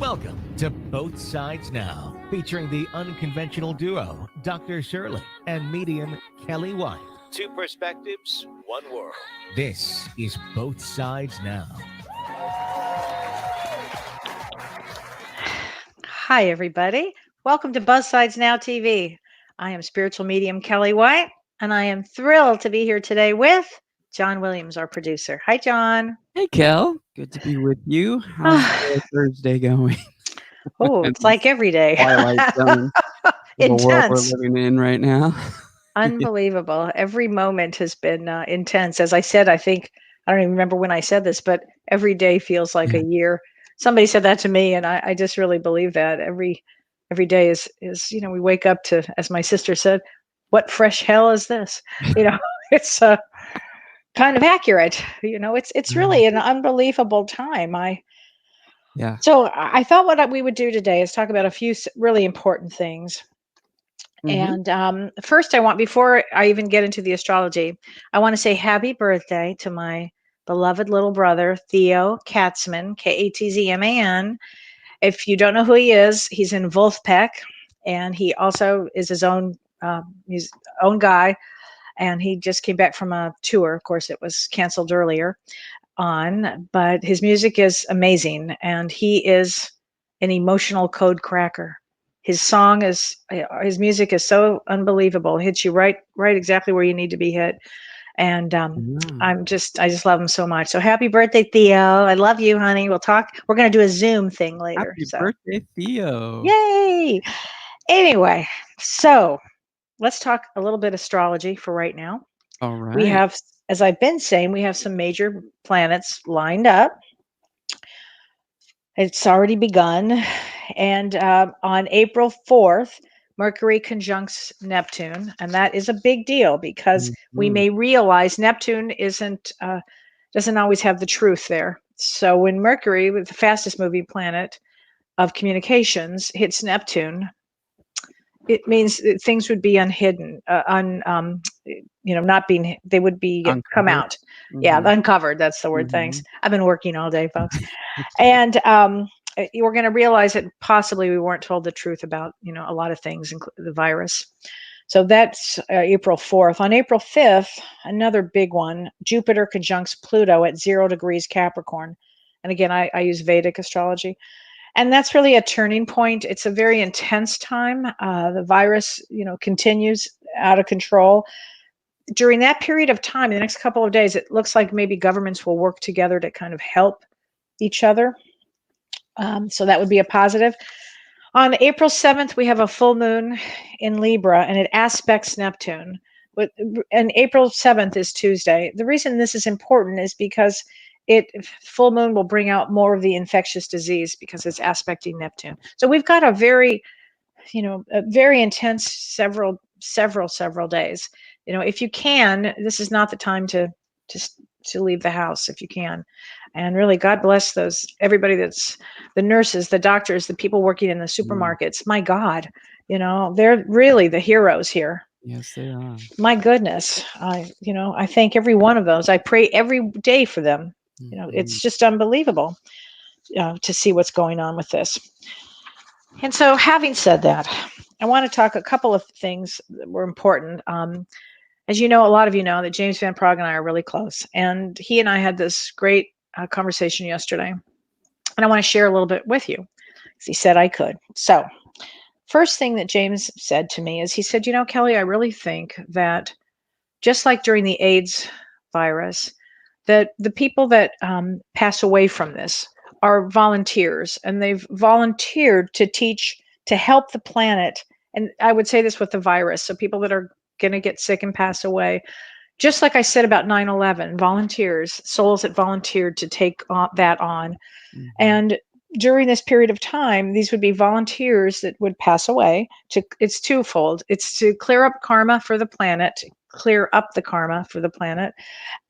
Welcome to Both Sides Now, featuring the unconventional duo, Dr. Shirley and medium Kellee White. Two perspectives, one world. This is Both Sides Now. Hi, everybody. Welcome to Both Sides Now TV. I am spiritual medium Kellee White, and I am thrilled to be here today with John Williams, our producer. Hi, John. Hey, Kel. Good to be with you. How's your Thursday going? Oh, it's like every day. Twilight zone. The world we're Intense. living in right now. Unbelievable. Every moment has been intense. As I said, I don't even remember when I said this, but every day feels like a year. Somebody said that to me, and I just really believe that. Every day is, we wake up to, as my sister said, what fresh hell is this? It's kind of accurate. It's really an unbelievable time. So I thought what we would do today is talk about a few really important things. And first, before I even get into the astrology, I want to say happy birthday to my beloved little brother, Theo Katzman, Katzman. If you don't know who he is, he's in Wolfpack, and he also is his own guy. And he just came back from a tour. Of course, it was canceled earlier on, but his music is amazing, and he is an emotional code cracker. His music is so unbelievable. It hits you right exactly where you need to be hit. And I just love him so much. So happy birthday, Theo. I love you, honey. We'll talk. We're going to do a Zoom thing later. Happy birthday, Theo. Yay. Anyway, so let's talk a little bit astrology for right now. All right. We have, as I've been saying, we have some major planets lined up. It's already begun. And on April 4th, Mercury conjuncts Neptune. And that is a big deal because we may realize Neptune doesn't always have the truth there. So when Mercury, with the fastest moving planet of communications, hits Neptune, it means that things would be unhidden, not being, they would be uncovered. Come out. Yeah, uncovered. That's the word. Thanks. I've been working all day, folks. And we're going to realize that possibly we weren't told the truth about, a lot of things, including the virus. So that's April 4th. On April 5th, another big one, Jupiter conjuncts Pluto at 0 degrees Capricorn. And again, I use Vedic astrology. And that's really a turning point. It's a very intense time. The virus, continues out of control. During that period of time, the next couple of days, it looks like maybe governments will work together to kind of help each other. So that would be a positive. On April 7th, we have a full moon in Libra, and it aspects Neptune. And April 7th is Tuesday. The reason this is important is because full moon will bring out more of the infectious disease because it's aspecting Neptune. So we've got a very intense several days. If you can, this is not the time to leave the house if you can. And really, God bless everybody that's the nurses, the doctors, the people working in the supermarkets. My God, they're really the heroes here. Yes, they are. My goodness. I thank every one of those. I pray every day for them. It's just unbelievable to see what's going on with this. And so having said that, I want to talk a couple of things that were important. As you know, a lot of you know that James Van Praagh and I are really close. And he and I had this great conversation yesterday. And I want to share a little bit with you because he said I could. So first thing that James said to me is he said, Kellee, I really think that just like during the AIDS virus, that the people that pass away from this are volunteers, and they've volunteered to teach, to help the planet. And I would say this with the virus. So people that are going to get sick and pass away, just like I said about 9/11, volunteers, souls that volunteered to take that on. And during this period of time, these would be volunteers that would pass away. It's twofold. It's to clear up karma for the planet,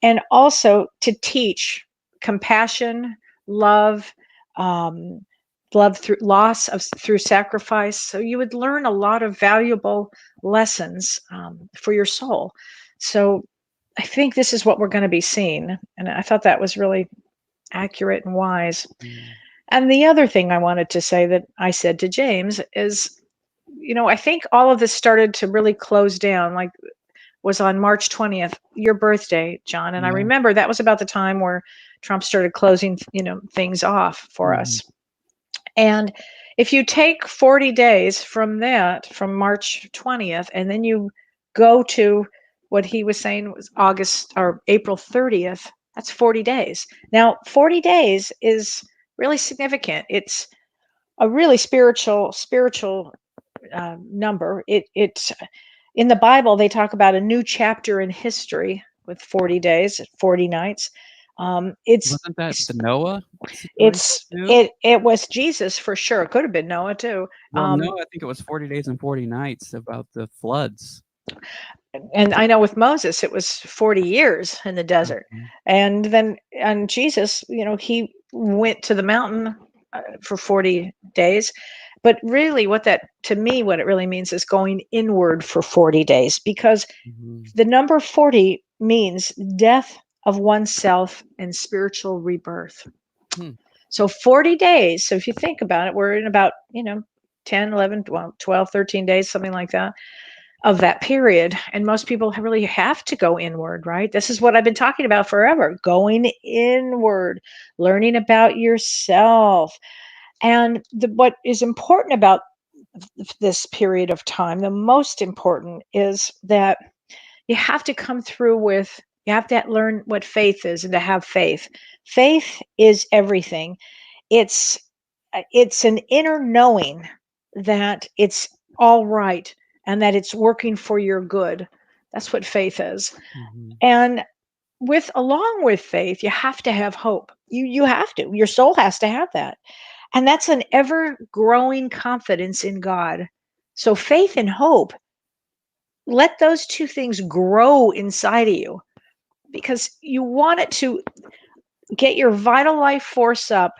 and also to teach compassion, love, love through loss, through sacrifice. So you would learn a lot of valuable lessons for your soul. So I think this is what we're going to be seeing. And I thought that was really accurate and wise. And the other thing I wanted to say that I said to James is, I think all of this started to really close down, like was on March 20th, your birthday, John. And I Yeah. remember that was about the time where Trump started closing, things off for us. And if you take 40 days from that, from March 20th, and then you go to what he was saying was August or April 30th, that's 40 days. Now, 40 days is really significant. It's a really spiritual number. It's in the Bible, they talk about a new chapter in history with 40 days, 40 nights. Wasn't that the Noah situation too? It was Jesus for sure. It could have been Noah too. Well, no, I think it was 40 days and 40 nights about the floods. And I know with Moses, it was 40 years in the desert. And then, and Jesus, he went to the mountain for 40 days. But really, to me, what it really means is going inward for 40 days, because the number 40 means death of oneself and spiritual rebirth. So 40 days. So if you think about it, we're in about, 10, 11, 12, 13 days, something like that, of that period. And most people really have to go inward, right? This is what I've been talking about forever, going inward, learning about yourself. And what is important about this period of time, the most important, is that you have to come through with, you have to learn what faith is and to have faith. Faith is everything. It's an inner knowing that it's all right and that it's working for your good. That's what faith is. And along with faith, you have to have hope. You have to. Your soul has to have that. And that's an ever growing confidence in God. So faith and hope, let those two things grow inside of you, because you want it to get your vital life force up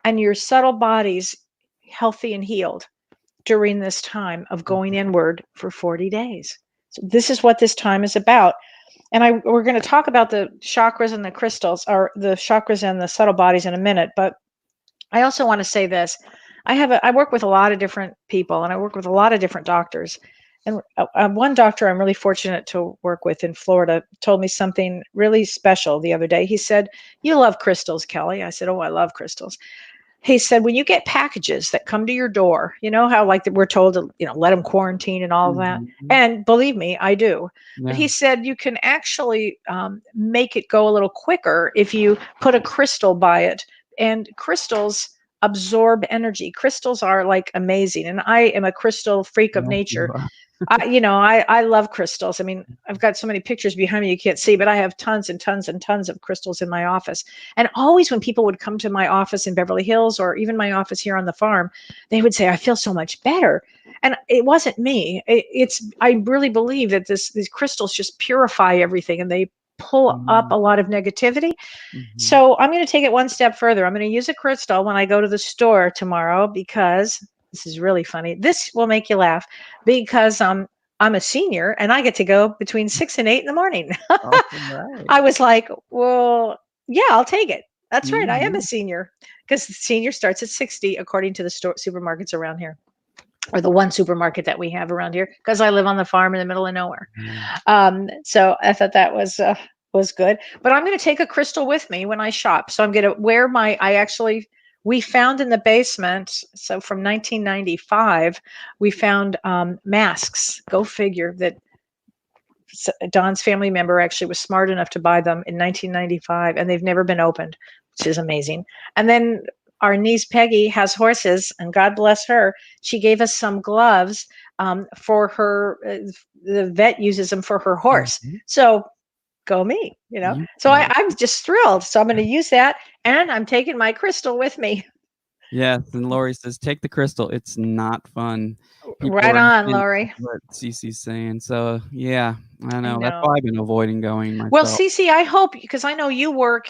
and your subtle bodies healthy and healed during this time of going inward for 40 days. So this is what this time is about. And we're going to talk about the chakras and the crystals, or the chakras and the subtle bodies, in a minute. But I also want to say this. I work with a lot of different people, and I work with a lot of different doctors. And one doctor I'm really fortunate to work with in Florida told me something really special the other day. He said, "You love crystals, Kellee." I said, "Oh, I love crystals." He said, "When you get packages that come to your door, you know how we're told to, let them quarantine and all of that." And believe me, I do. Yeah. But he said you can actually make it go a little quicker if you put a crystal by it. And crystals absorb energy. Crystals are amazing. And I am a crystal freak of nature. I love crystals. I mean, I've got so many pictures behind me you can't see, but I have tons and tons and tons of crystals in my office. And always when people would come to my office in Beverly Hills, or even my office here on the farm, they would say, "I feel so much better." And it wasn't me. I really believe that these crystals just purify everything, and they pull up a lot of negativity. So I'm going to take it one step further. I'm going to use a crystal when I go to the store tomorrow, because this is really funny. This will make you laugh, because I'm a senior and I get to go between 6 and 8 in the morning. Right. I was like, well, yeah, I'll take it. That's right. I am a senior, because the senior starts at 60 according to the supermarkets around here, or the one supermarket that we have around here, because I live on the farm in the middle of nowhere. So I thought that was good. But I'm going to take a crystal with me when I shop. So I'm going to wear we found in the basement, so from 1995, we found masks. Go figure that Don's family member actually was smart enough to buy them in 1995, and they've never been opened, which is amazing. And then our niece Peggy has horses, and God bless her. She gave us some gloves for her. The vet uses them for her horse. So go me, So I'm just thrilled. So I'm going to use that, and I'm taking my crystal with me. Yes, and Lori says, "Take the crystal. It's not fun." people Right are on, into Lori. what Cece's saying. So yeah, I I know. That's know. why I've been avoiding going Well, myself. Cece, I hope, because I know you work,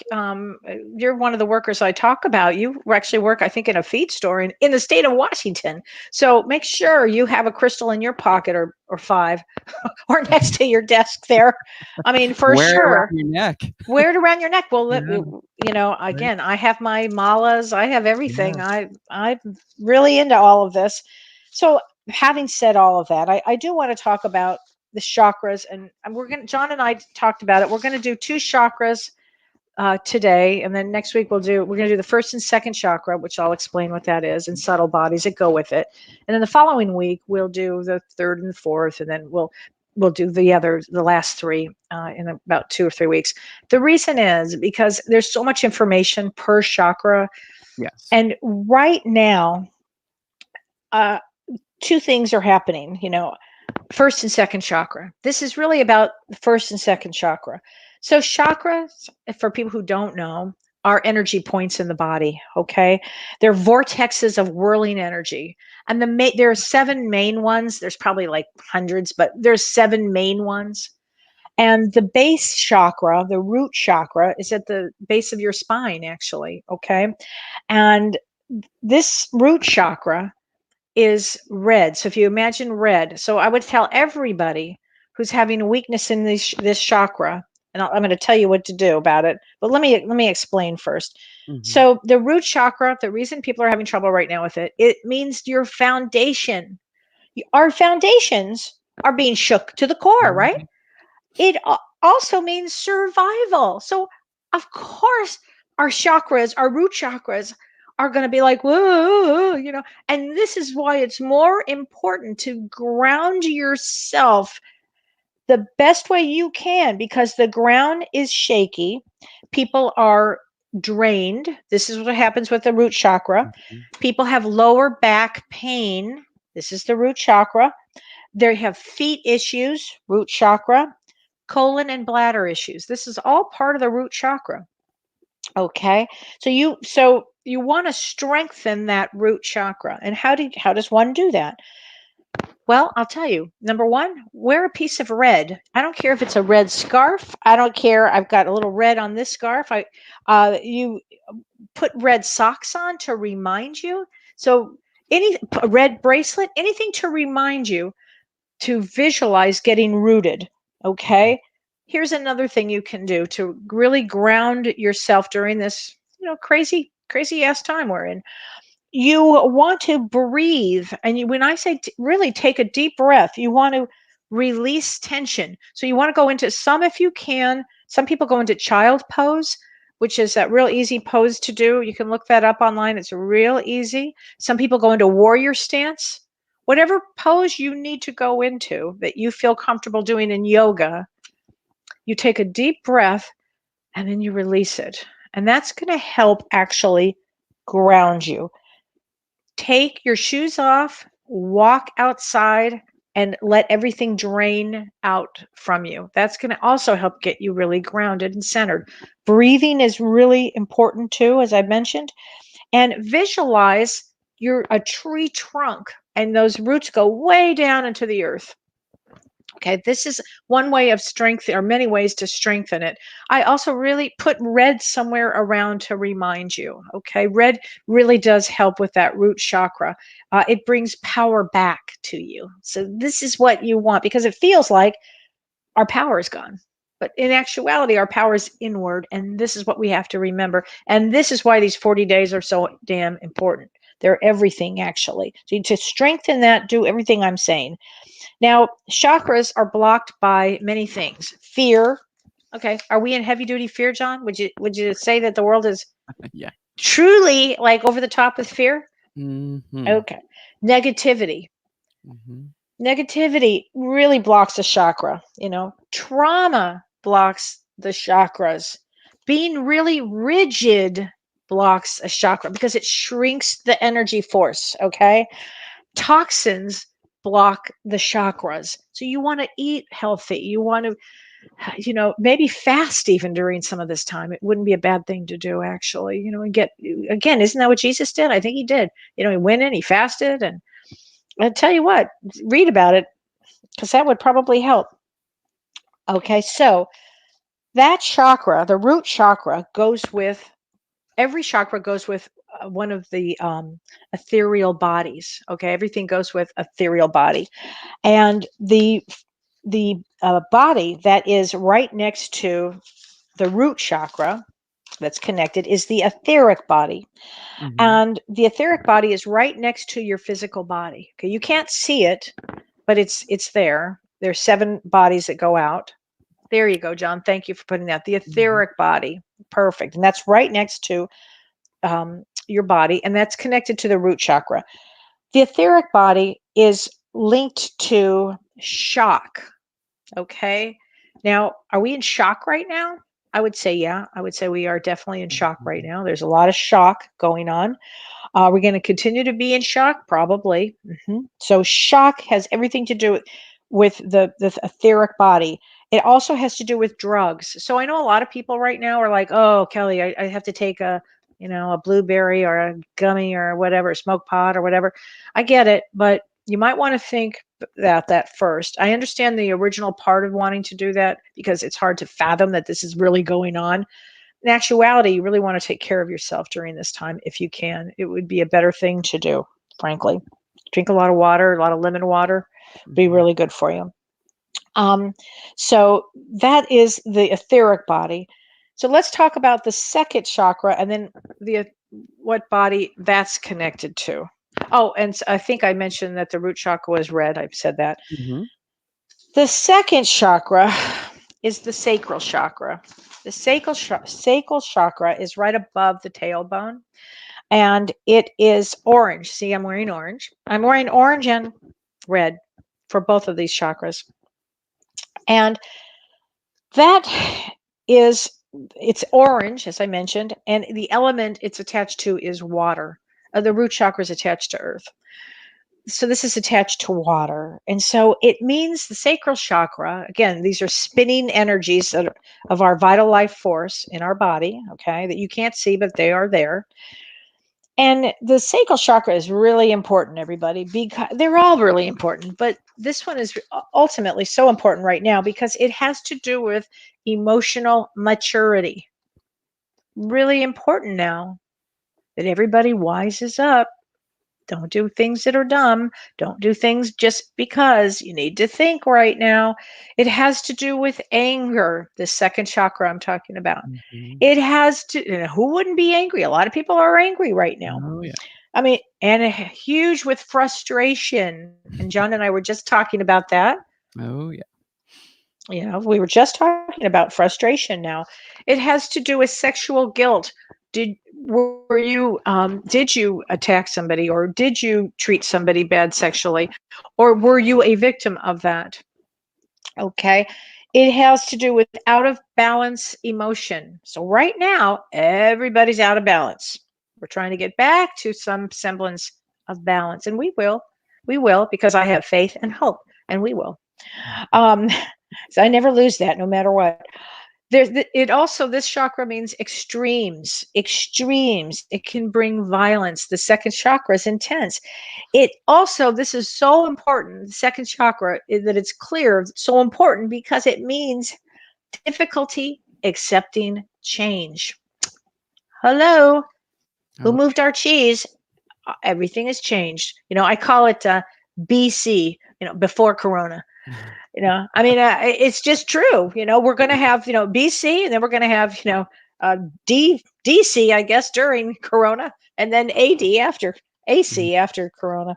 you're one of the workers I talk about. You actually work, I think, in a feed store in the state of Washington. So make sure you have a crystal in your pocket or five or next to your desk there. I mean, for Wear it around sure. your neck. Wear it around your neck. Well, Yeah, right. again, I have my malas. I have Yeah. everything. I'm really into all of this. So having said all of that, I do want to talk about the chakras, and John and I talked about it. We're gonna do two chakras today, and then next week we're gonna do the first and second chakra, which I'll explain what that is, and subtle bodies that go with it. And then the following week we'll do the third and fourth, and then we'll do the last three in about 2 or 3 weeks. The reason is because there's so much information per chakra, Yes. and right now, uh, two things are happening. First and second chakra. This is really about the first and second chakra. So chakras, for people who don't know, are energy points in the body. Okay, they're vortexes of whirling energy, and there are 7 main ones. There's probably like hundreds, but there's 7 main ones. And the base chakra, the root chakra, is at the base of your spine, actually. Okay, and this root chakra is red. So if you imagine red, so I would tell everybody who's having a weakness in this chakra, and I'm going to tell you what to do about it. But let me explain first. Mhm. So the root chakra, the reason people are having trouble right now with it means your foundation. Our foundations are being shook to the core, right? Mhm. It also means survival. So, of course, our chakras, our root chakras, are going to be like, whoa, and this is why it's more important to ground yourself the best way you can, because the ground is shaky. People are drained. This is what happens with the root chakra. Mhm. People have lower back pain. This is the root chakra. They have feet issues, root chakra, colon and bladder issues. This is all part of the root chakra. Okay. So you want to strengthen that root chakra. And how does one do that? Well, I'll tell you. Number one, wear a piece of red. I don't care if it's a red scarf. I don't care. I've got a little red on this scarf. You put red socks on to remind you. So a red bracelet, anything to remind you to visualize getting rooted. Okay. Here's another thing you can do to really ground yourself during this, crazy, crazy ass time we're in. You want to breathe. And when I say really take a deep breath, you want to release tension. So you want to go into if you can, some people go into child pose, which is that real easy pose to do. You can look that up online. It's real easy. Some people go into warrior stance. Whatever pose you need to go into that you feel comfortable doing in yoga, you take a deep breath and then you release it. And that's going to help actually ground you. Take your shoes off, walk outside, and let everything drain out from you. That's going to also help get you really grounded and centered. Breathing is really important too, as I mentioned. And visualize you're a tree trunk and those roots go way down into the earth. Okay, this is one way of strength. There are many ways to strengthen it. I also really put red somewhere around to remind you. Okay, red really does help with that root chakra. It brings power back to you. So this is what you want, because it feels like our power is gone. But in actuality, our power is inward. And this is what we have to remember. And this is why these 40 days are so damn important. They're everything, actually. So to strengthen that, do everything I'm saying. Now, chakras are blocked by many things. Fear. Okay. Are we in heavy duty fear, John? Would you say that the world is Yeah. truly like over the top with fear? Mhm. Okay. Negativity. Mhm. Negativity really blocks the chakra. Trauma blocks the chakras. Being really rigid blocks a chakra because it shrinks the energy force. Okay. Toxins block the chakras. So you want to eat healthy. You want to, maybe fast even during some of this time. It wouldn't be a bad thing to do, actually, and isn't that what Jesus did? I think he did. He went in, he fasted, and I'll tell you what, read about it because that would probably help. Okay, so that chakra, the root chakra, goes with every chakra goes with one of the ethereal bodies. Okay, everything goes with ethereal body, and the body that is right next to the root chakra that's connected is the etheric body. Mhm. And the etheric body is right next to your physical body. Okay, you can't see it, but it's there. There's 7 bodies that go out. There you go, John. Thank you for putting that. The Mhm. etheric body, perfect, and that's right next to your body, and that's connected to the root chakra. The etheric body is linked to shock. Okay. Now, are we in shock right now? I would say, yeah. I would say we are definitely in shock right Mhm. now. There's a lot of shock going on. We're going to continue to be in shock, probably. So, shock has everything to do with the etheric body. It also has to do with drugs. So, I know a lot of people right now are like, "Oh, Kelly, I have to take a blueberry or a gummy or whatever, smoke pot or whatever." I get it, but you might want to think about that first. I understand the original part of wanting to do that because it's hard to fathom that this is really going on. In actuality, you really want to take care of yourself during this time if you can. It would be a better thing to do, frankly. Drink a lot of water, a lot of lemon water, be Mhm. really good for you. Um, so that is the etheric body. So let's talk about the second chakra and then the what body that's connected to. Oh, and I think I mentioned that the root chakra was red. I've said that. Mhm. The second chakra is the sacral chakra. The sacral chakra is right above the tailbone and it is orange. See, I'm wearing orange. I'm wearing orange and red for both of these chakras. And that is, it's orange, as I mentioned, and the element it's attached to is water. The root chakra is attached to earth. So this is attached to water. And so it means the sacral chakra, again, these are spinning energies of our vital life force in our body, okay, that you can't see, but they are there. And the sacral chakra is really important, everybody, because they're all really important. But this one is ultimately so important right now because it has to do with emotional maturity. Really important now that everybody wises up. Don't do things that are dumb. Don't do things just because. You need to think right now. It has to do with anger, the second chakra I'm talking about. Mhm. It has to, who wouldn't be angry? A lot of people are angry right now. Oh, yeah. I mean, and huge with frustration. And John and I were just talking about that. Oh, yeah. We were just talking about frustration now. It has to do with sexual guilt. Did you attack somebody or did you treat somebody bad sexually or were you a victim of that? Okay. It has to do with out of balance emotion. So right now, everybody's out of balance. We're trying to get back to some semblance of balance, and we will. We will because I have faith and hope, and we will. Um, so I never lose that, no matter what. It also this chakra means extremes, extremes. It can bring violence. The second chakra is intense. It also, this is so important, the second chakra, is that it's clear, so important because it means difficulty accepting change. Hello, who Oh, moved our cheese? Everything has changed. I call it BC, before Corona. I mean, it's just true. We're going to have, BC, and then we're going to have, uh, DC, I guess, during Corona, and then AD after, mhm. AC after Corona.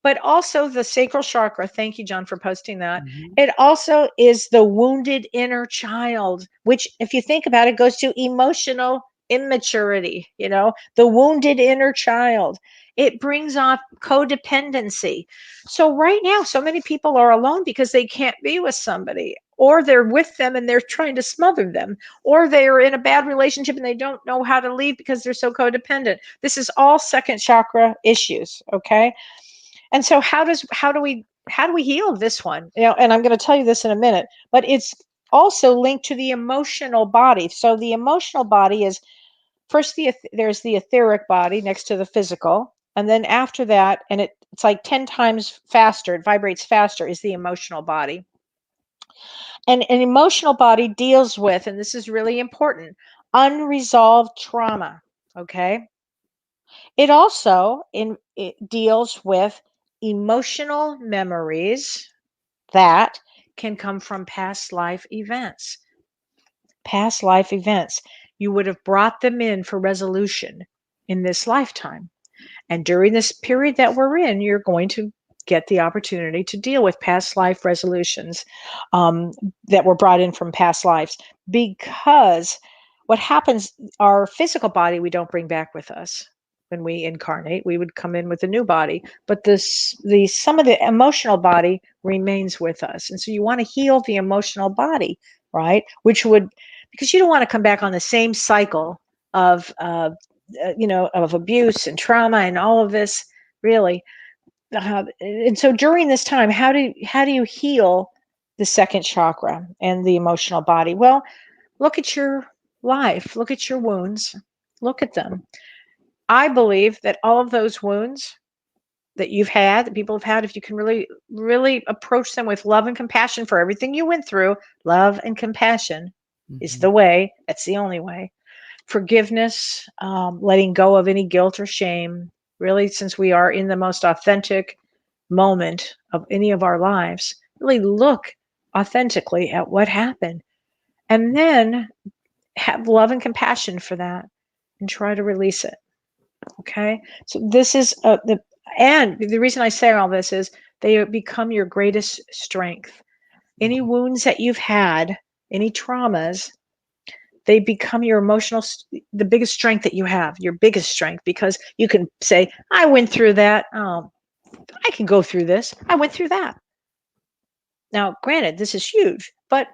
But also the sacral chakra. Thank you, John, for posting that. Mhm. It also is the wounded inner child, which, if you think about it, goes to emotional immaturity, the wounded inner child. It brings off codependency. So, right now, so many people are alone because they can't be with somebody, or they're with them and they're trying to smother them, or they're in a bad relationship and they don't know how to leave because they're so codependent. This is all second chakra issues, okay? And so how do we heal this one? And I'm going to tell you this in a minute, but it's also linked to the emotional body. So the emotional body is first there's the etheric body next to the physical, and then after that, and it's like 10 times faster, it vibrates faster, is the emotional body. And an emotional body deals with, and this is really important, unresolved trauma. Okay. It also it deals with emotional memories that can come from past life events. Past life events. You would have brought them in for resolution in this lifetime. And during this period that we're in, you're going to get the opportunity to deal with past life resolutions that were brought in from past lives. Because what happens, our physical body, we don't bring back with us. When we incarnate, we would come in with a new body, but some of the emotional body remains with us. And so you want to heal the emotional body, right? Which would, because you don't want to come back on the same cycle of of abuse and trauma and all of this, really. And so during this time, how do you heal the second chakra and the emotional body? Well, look at your life, look at your wounds, look at them. I believe that all of those wounds that you've had, that people have had, if you can really, really approach them with love and compassion for everything you went through, love and compassion is the way. That's the only way. Forgiveness, letting go of any guilt or shame, really, since we are in the most authentic moment of any of our lives, really look authentically at what happened and then have love and compassion for that and try to release it. Okay. So this is and the reason I say all this is they become your greatest strength. Any wounds that you've had, any traumas, they become your emotional, the biggest strength that you have, your biggest strength, because you can say, I went through that. Oh, I can go through this. I went through that. Now, granted, this is huge, but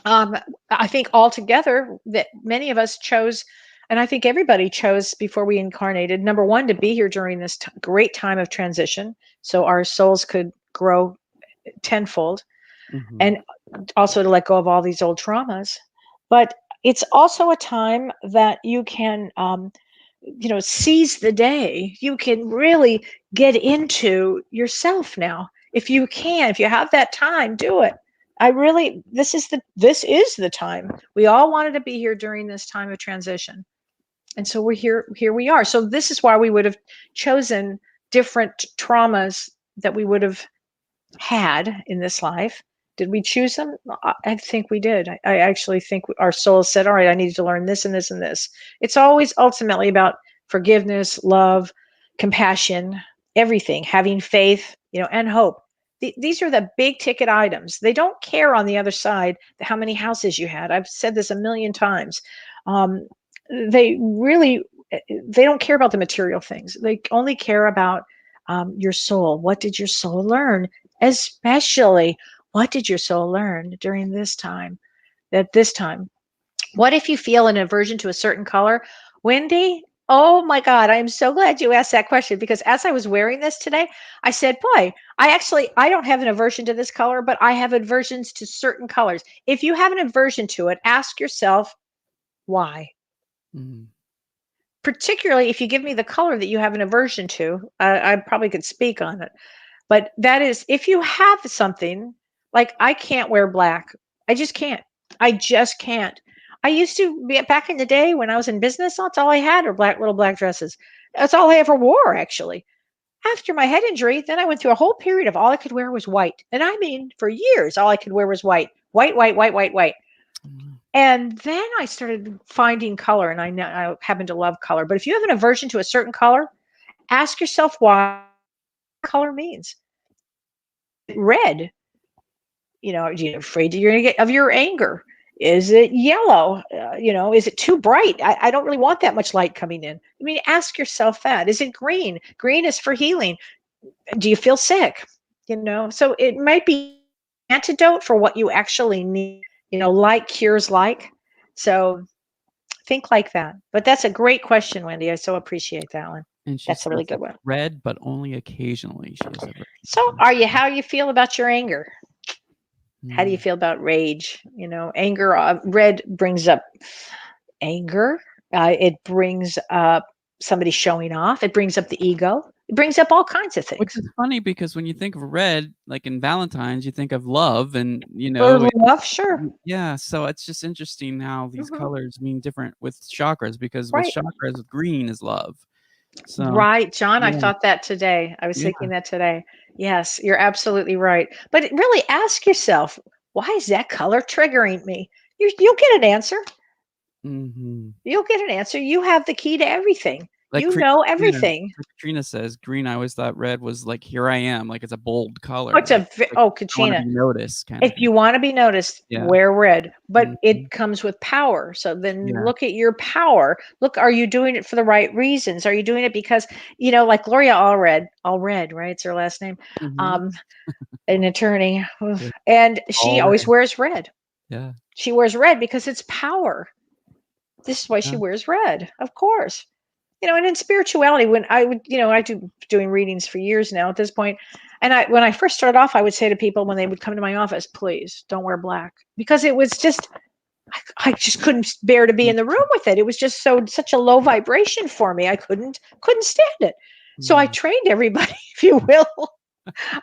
I think altogether that many of us chose, and I think everybody chose before we incarnated, number one, to be here during this great time of transition, so our souls could grow tenfold, and also to let go of all these old traumas. But it's also a time that you can, seize the day. You can really get into yourself now. If you can, if you have that time, do it. This is the time. We all wanted to be here during this time of transition. And so here we are. So this is why we would have chosen different traumas that we would have had in this life. Did we choose them? I think we did. I actually think our soul said, all right, I need to learn this and this and this. It's always ultimately about forgiveness, love, compassion, everything, having faith, and hope. These are the big ticket items. They don't care on the other side how many houses you had. I've said this a million times. They don't care about the material things. They only care about your soul. What did your soul learn? Especially, what did your soul learn during this time? At this time, what if you feel an aversion to a certain color? Wendy, oh my God, I'm so glad you asked that question, because as I was wearing this today, I said, boy, I don't have an aversion to this color, but I have aversions to certain colors. If you have an aversion to it, ask yourself why. Particularly if you give me the color that you have an aversion to, I probably could speak on it. But that is, if you have something, like I can't wear black. I just can't. I just can't. I used to be back in the day when I was in business, that's all I had were little black dresses. That's all I ever wore, actually. After my head injury, then I went through a whole period of all I could wear was white. And I mean, for years, all I could wear was white. White, white, white, white, white. And then I started finding color, and I happen to love color. But if you have an aversion to a certain color, ask yourself why color means. Red, are you afraid that you're going to get of your anger? Is it yellow? Is it too bright? I don't really want that much light coming in. I mean, ask yourself that. Is it green? Green is for healing. Do you feel sick? So it might be antidote for what you actually need. Like cures like. So think like that. But that's a great question, Wendy. I so appreciate that one. And That's a really good one. Red, but only occasionally. So how you feel about your anger? How do you feel about rage? Anger, red brings up anger. It brings up somebody showing off. It brings up the ego. It brings up all kinds of Which things. is funny because when you think of red, like in Valentine's, you think of love and, Or love, sure. yeah, so it's just interesting how these Mhm. colors mean different with chakras because with Right. chakras, green is love. So, Right, John, I yeah, thought that today. I was yeah. thinking that today. Yes, you're absolutely right. But really ask yourself, why is that color triggering me? You'll get an answer. Mhm. You'll get an answer. You have the key to everything. Like You know Katrina everything. like Katrina says, green, I always thought red was like, here I am, like it's a bold color, What's a like I wanna Katrina? be noticed kind of If thing. you want to be noticed, Yeah. wear red, but Mhm. it comes with power. So then Yeah. look at your power. Look, are you doing it for the right reasons? Are you doing it because, like Gloria Allred, right? It's her last name. Mhm. Um, an attorney. Oof. Yeah. And she All always red. wears red. Yeah. She wears red because it's power. This is why she Yeah. wears red, of course. And in spirituality, when I would, I do doing readings for years now at this point, and when I first started off, I would say to people when they would come to my office, please don't wear black, because it was just I just couldn't bear to be in the room with it. It was just such a low vibration for me. I couldn't stand it. So I Mhm. trained everybody, if you will.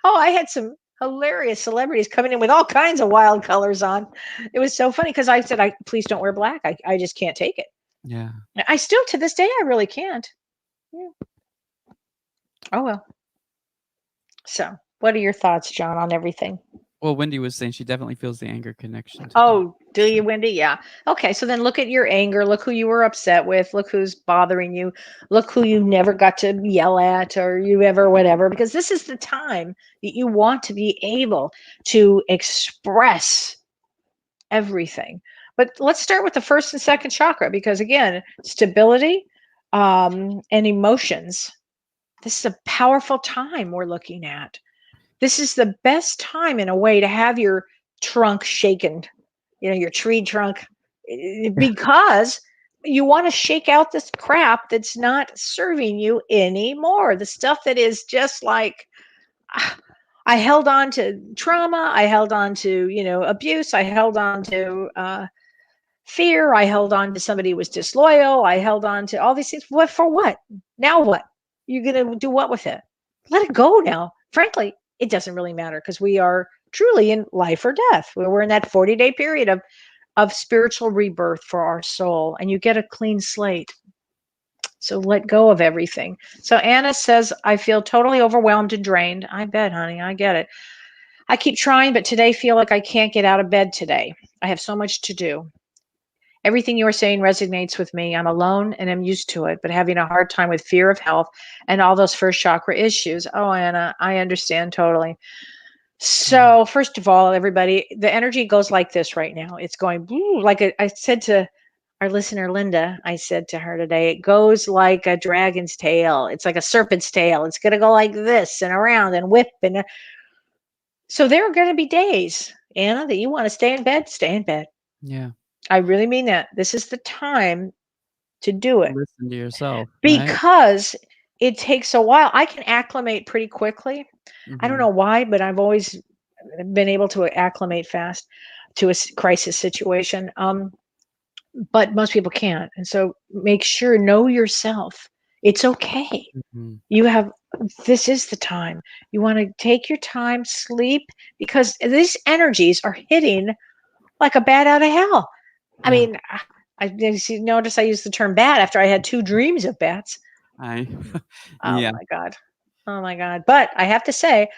Oh, I had some hilarious celebrities coming in with all kinds of wild colors on. It was so funny because I said, "I please don't wear black. I just can't take it." Yeah. I still to this day I really can't. Yeah. Oh well. So, what are your thoughts, John, on everything? Well, Wendy was saying she definitely feels the anger connection today. Oh, do you, Wendy? Yeah. Okay. So then look at your anger. Look who you were upset with. Look who's bothering you. Look who you never got to yell at or you ever, whatever, because this is the time that you want to be able to express everything. But let's start with the first and second chakra because, again, stability and emotions. This is a powerful time we're looking at. This is the best time in a way to have your trunk shaken, your tree trunk, because you want to shake out this crap that's not serving you anymore. The stuff that is just like, ah, I held on to trauma, I held on to, abuse, I held on to fear, I held on to somebody who was disloyal, I held on to all these things. What for what? Now what? You're going to do what with it? Let it go now. Frankly, it doesn't really matter because we are truly in life or death. We're in that 40-day period of spiritual rebirth for our soul, and you get a clean slate. So let go of everything. So Anna says, I feel totally overwhelmed and drained. I bet, honey, I get it. I keep trying, but today feel like I can't get out of bed today. I have so much to do. Everything you are saying resonates with me. I'm alone and I'm used to it, but having a hard time with fear of health and all those first chakra issues. Oh, Anna, I understand totally. Mhm. So, first of all, everybody, the energy goes like this right now. It's going like I said to our listener, Linda, I said to her today, it goes like a dragon's tail. It's like a serpent's tail. It's going to go like this and around and whip. And so, there are going to be days, Anna, that you want to stay in bed, stay in bed. Yeah. I really mean that. This is the time to do it Listen to yourself, right? because it takes a while. I can acclimate pretty quickly. I don't Mhm. know why, but I've always been able to acclimate fast to a crisis situation. But most people can't. And so make sure, know yourself. It's okay. Mhm. You have, this is the time. You want to take your time, sleep, because these energies are hitting like a bat out of hell. I Yeah. mean, notice I used the term bat after I had 2 dreams of bats. I Oh yeah. my God. Oh my God. But I have to say,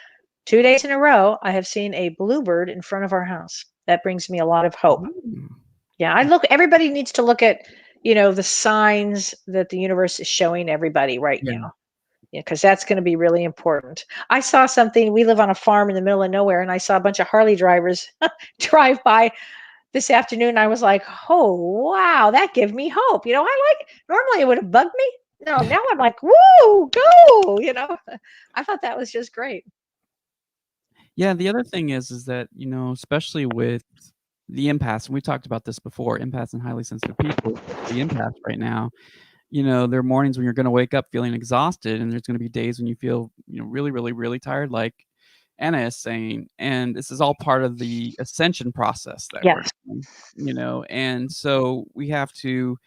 2 days in a row, I have seen a bluebird in front of our house. That brings me a lot of hope. Ooh. Yeah, everybody needs to look at, the signs that the universe is showing everybody right Yeah. now. Yeah, because that's going to be really important. I saw something. We live on a farm in the middle of nowhere, and I saw a bunch of Harley drivers drive by this afternoon. I was like, oh, wow, that gave me hope. Normally it would have bugged me. No, now I'm like, woo, go, I thought that was just great. Yeah, the other thing is that, especially with the empaths, and we've talked about this before, empaths and highly sensitive people, especially empaths right now, there are mornings when you're gonna wake up feeling exhausted, and there's gonna be days when you feel, really, really, really tired, like Anna is saying, and this is all part of the ascension process that we're Yes. doing, and so we have to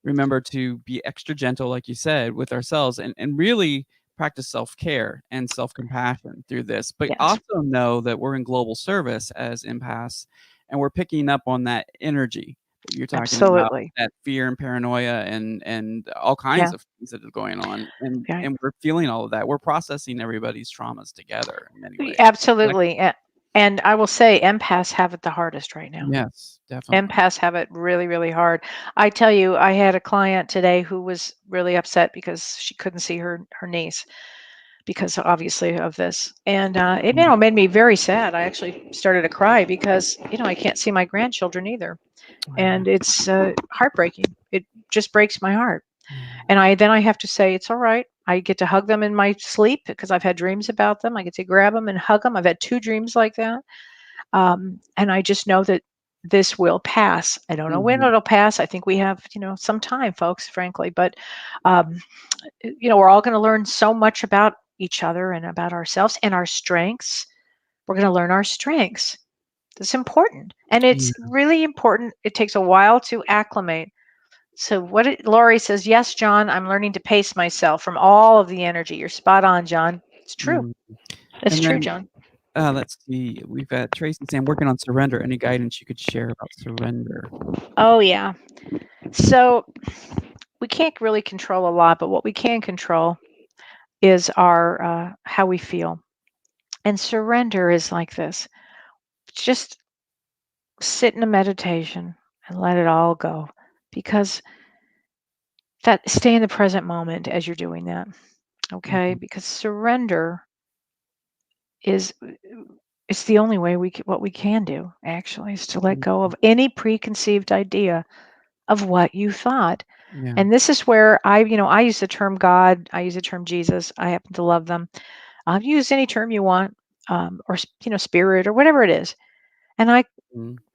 remember to be extra gentle, like you said, with ourselves, and really practice self-care and self-compassion through this. But Yes. also know that we're in global service as empaths, and we're picking up on that energy that you're talking about, Absolutely. that fear and paranoia and all kinds of things that are going on. Right. And we're feeling all of that. We're processing everybody's traumas together in many ways. Absolutely. And I will say empaths have it the hardest right now. Yes, definitely. Empaths have it really, really hard. I tell you, I had a client today who was really upset because she couldn't see her niece because obviously of this. And it made me very sad. I actually started to cry because I can't see my grandchildren either. And it's heartbreaking. It just breaks my heart. Yeah. And I have to say, it's all right. I get to hug them in my sleep because I've had dreams about them. I get to grab them and hug them. I've had 2 dreams like that. And I just know that this will pass. I don't know when it'll pass. I think we have, some time, folks, frankly. But, we're all going to learn so much about each other and about ourselves and our strengths. We're going to learn our strengths. That's important. And it's really important. It takes a while to acclimate. So Laurie says, yes, John, I'm learning to pace myself from all of the energy. You're spot on, John. It's true. It's true, John. Let's see. We've got Tracy saying, working on surrender. Any guidance you could share about surrender? Oh, yeah. So we can't really control a lot, but what we can control is our how we feel. And surrender is like this. Just sit in a meditation and let it all go. Because stay in the present moment as you're doing that. Okay? Because surrender is it's the only way what we can do actually is to let go of any preconceived idea of what you thought. Yeah. And this is where I use the term God, I use the term Jesus. I happen to love them. Use any term you want, or spirit or whatever it is. And I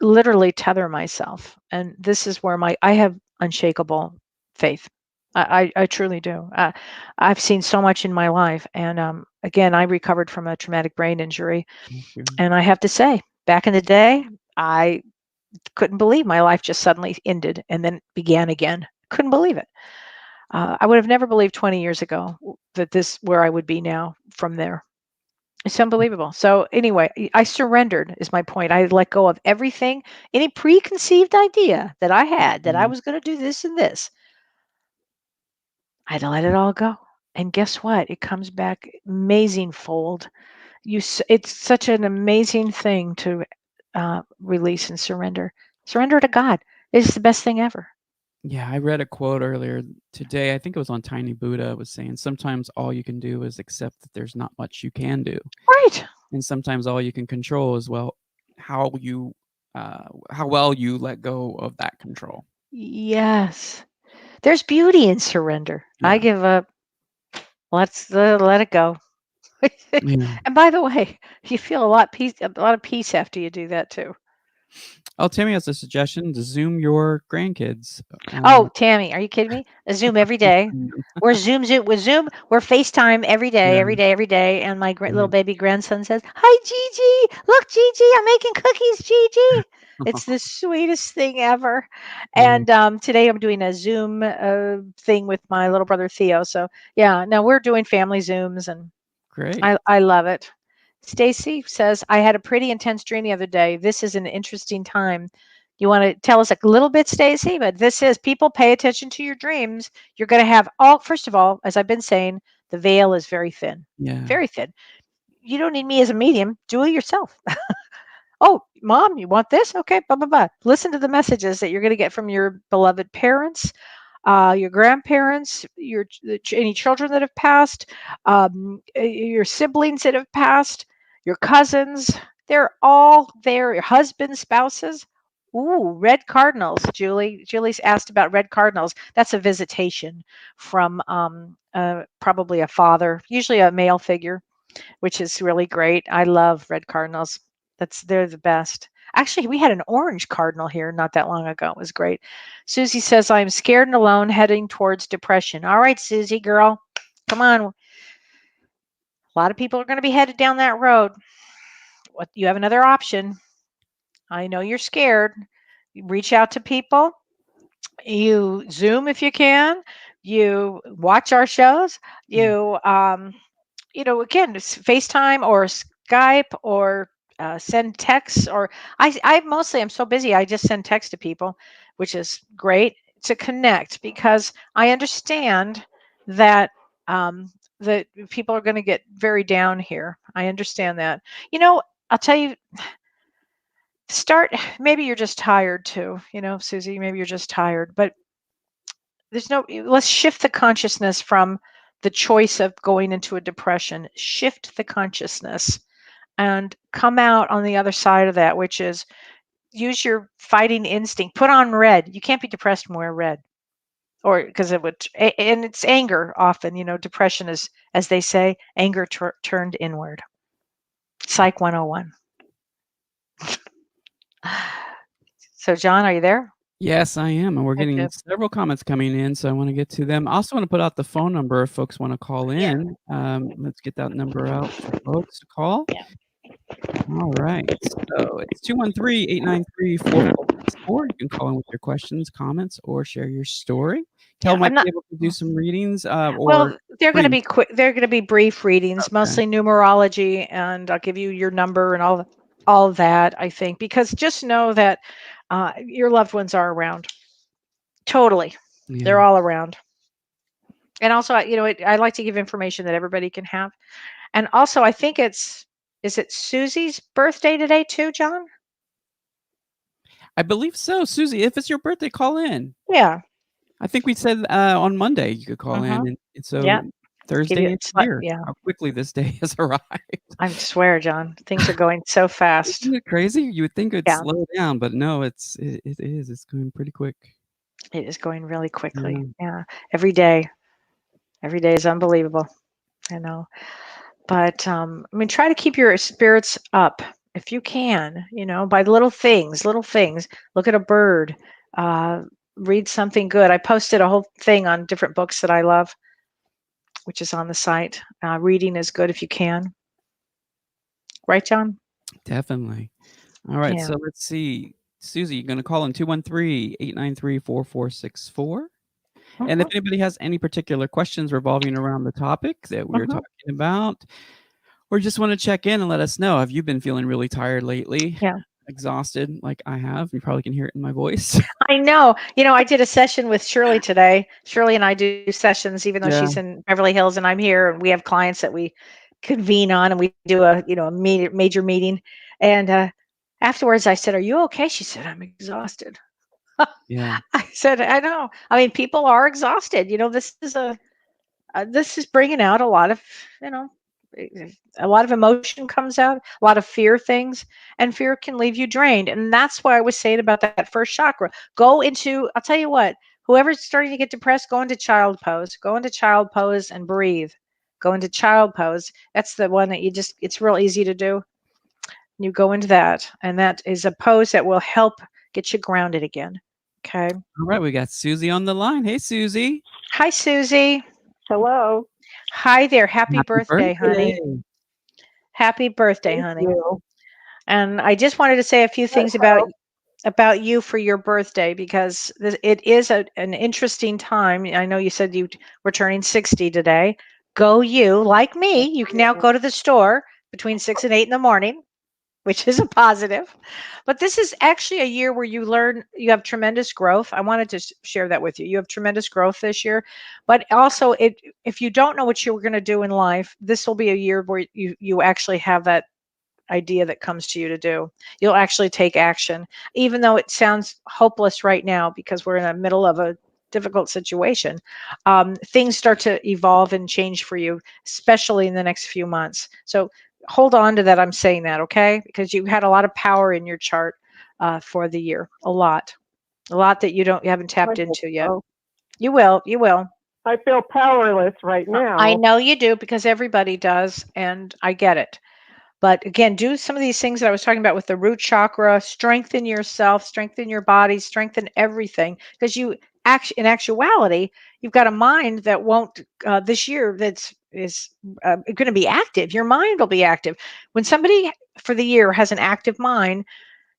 literally tether myself. And this is where I have unshakable faith. I truly do. I've seen so much in my life. And again, I recovered from a traumatic brain injury. And I have to say, back in the day, I couldn't believe my life just suddenly ended and then began again. Couldn't believe it. I would have never believed 20 years ago that where I would be now from there. It's unbelievable. So anyway, I surrendered is my point. I let go of everything, any preconceived idea that I had that I was going to do this and this. I had to let it all go. And guess what? It comes back amazing fold. It's such an amazing thing to release and surrender. Surrender to God. It's the best thing ever. Yeah, I read a quote earlier today. I think it was on Tiny Buddha. It was saying sometimes all you can do is accept that there's not much you can do. Right. And sometimes all you can control is how well you let go of that control. Yes. There's beauty in surrender. Yeah. I give up. Let's let it go. And by the way, you feel a lot of peace after you do that too. Oh, Tammy has a suggestion to Zoom your grandkids. Oh, Tammy, are you kidding me? A Zoom every day. We're Zoom. We're FaceTime every day, every day. And my little baby grandson says, "Hi, Gigi. Look, Gigi, I'm making cookies, Gigi." It's the sweetest thing ever. And today I'm doing a Zoom thing with my little brother Theo. So yeah, now we're doing family Zooms, and great. I love it. Stacy says, I had a pretty intense dream the other day. This is an interesting time. You want to tell us a little bit, Stacy? But this is, people, pay attention to your dreams. You're going to have first of all, as I've been saying, the veil is very thin. Yeah. Very thin. You don't need me as a medium. Do it yourself. Oh, Mom, you want this? Okay, blah, blah, blah. Listen to the messages that you're going to get from your beloved parents, your grandparents, any children that have passed, your siblings that have passed, your cousins. They're all there. Your husbands, spouses. Ooh, red cardinals. Julie's asked about red cardinals. That's a visitation from probably a father, usually a male figure, which is really great. I love red cardinals. They're the best. Actually, we had an orange cardinal here not that long ago. It was great. Susie says, I'm scared and alone heading towards depression. All right, Susie, girl, come on. A lot of people are going to be headed down that road. You have another option. I know you're scared. You reach out to people. You Zoom if you can. You watch our shows. Mm. Again, FaceTime or Skype or send texts. Or I mostly, I'm so busy, I just send text to people, which is great to connect because I understand that that people are going to get very down here. I understand that. I'll tell you, maybe you're just tired too, Susie, maybe you're just tired, but let's shift the consciousness from the choice of going into a depression. Shift the consciousness and come out on the other side of that, which is use your fighting instinct. Put on red. You can't be depressed and wear red, or because and it's anger often. Depression is, as they say, anger turned inward. Psych 101. So, John, are you there? Yes, I am, and we're getting Okay. several comments coming in, so I want to get to them. I also want to put out the phone number if folks want to call Yeah. in. Let's get that number out for folks to call. Yeah. All right, so it's 213-893-4464. You can call in with your questions, comments, or share your story. Kel Yeah, might I'm not. be able to do some readings, or Well, they're going to readings. be quick. They're going to be brief readings, Okay. mostly numerology, and I'll give you your number and all that. I think because just know that your loved ones are around. Totally, they're Yeah. all around. And also, I like to give information that everybody can have. And also, I think is it Susie's birthday today too, John? I believe so, Susie. If it's your birthday, call in. Yeah. I think we said on Monday you could call in, Mm-hmm. and so Yeah. Give Thursday you. it's here. Yeah. How quickly this day has arrived. I swear, John, things are going so fast. Isn't it crazy? You would think it'd Yeah, slow down, but no, it is. It's going pretty quick. it is going really quickly. Yeah. Yeah. Every day. Every day is unbelievable. I know. But try to keep your spirits up if you can, by little things, little things. Look at a bird, uh, read something good. I posted a whole thing on different books that I love, which is on the site. Reading is good if you can. Right, John? Definitely. All right, Yeah. so let's see. Susie, you're gonna call in 213-893-4464. And if Mhm. anybody has any particular questions revolving around the topic that we are Mhm. talking about, or just wanna check in and let us know, have you been feeling really tired lately? Yeah. Exhausted like I have? You probably can hear it in my voice. I know. I did a session with Shirley today. Shirley and I do sessions, even though Yeah. she's in Beverly Hills and I'm here, and we have clients that we convene on, and we do a major meeting. And afterwards, I said, "Are you okay?" She said, "I'm exhausted." Yeah. I said, "I know. People are exhausted. This is bringing out a lot of, you know, a lot of emotion comes out, a lot of fear things, and fear can leave you drained. And that's why I was saying about that first chakra. I'll tell you what, whoever's starting to get depressed, go into child pose. Go into child pose and breathe. Go into child pose. That's the one that it's real easy to do. You go into that, and that is a pose that will help get you grounded again. Okay. All right, we got Susie on the line. Hey, Susie. Hi, Susie. Hello. Hi there. Happy Happy birthday, honey. birthday. Happy birthday, Thank honey. you. And I just wanted to say a few things about you for your birthday because it is an interesting time. I know you said you were turning 60 today. Go you, like me, you can now go to the store between 6 and 8 in the morning, which is a positive. But this is actually a year where you have tremendous growth. I wanted to share that with you. You have tremendous growth this year, but also if you don't know what you're going to do in life, this will be a year where you actually have that idea that comes to you to do. You'll actually take action, even though it sounds hopeless right now because we're in the middle of a difficult situation. Things start to evolve and change for you, especially in the next few months. So hold on to that. I'm saying that, okay? Because you had a lot of power in your chart for the year, a lot that you haven't tapped I hope into yet. so. You will. You will. I feel powerless right I now. know you do because everybody does, and I get it. But again, do some of these things that I was talking about with the root chakra, strengthen yourself, strengthen your body, strengthen everything. Because in actuality, you've got a mind that won't, this year, is going to be active. Your mind will be active. When somebody for the year has an active mind,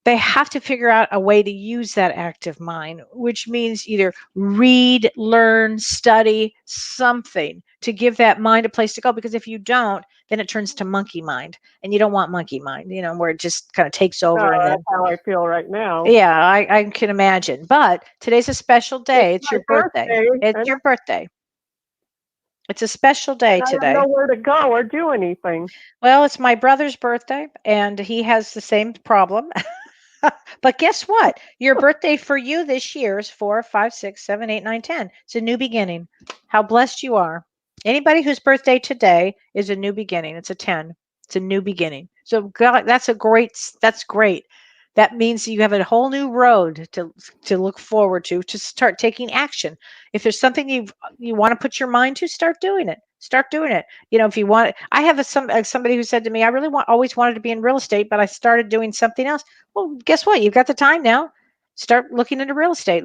they have to figure out a way to use that active mind, which means either read, learn, study something to give that mind a place to go. Because if you don't, then it turns to monkey mind, and you don't want monkey mind, where it just kind of takes over. And That's then, how I feel right now. yeah, I can imagine. But today's a special day. It's my your birthday. It's and your birthday. It's a special day I have today. nowhere to go or do anything. Well, it's my brother's birthday, and he has the same problem. But guess what? Your birthday for you this year is 4, 5, 6, 7, 8, 9, 10. It's a new beginning. How blessed you are. Anybody whose birthday today is a new beginning. It's a 10. It's a new beginning. So God, that's great. That means you have a whole new road to look forward to start taking action. If there's something you want to put your mind to, start doing it. Start doing it. If you want, I have somebody who said to me, I really always wanted to be in real estate, but I started doing something else. Well, guess what? You've got the time now. Start looking into real estate.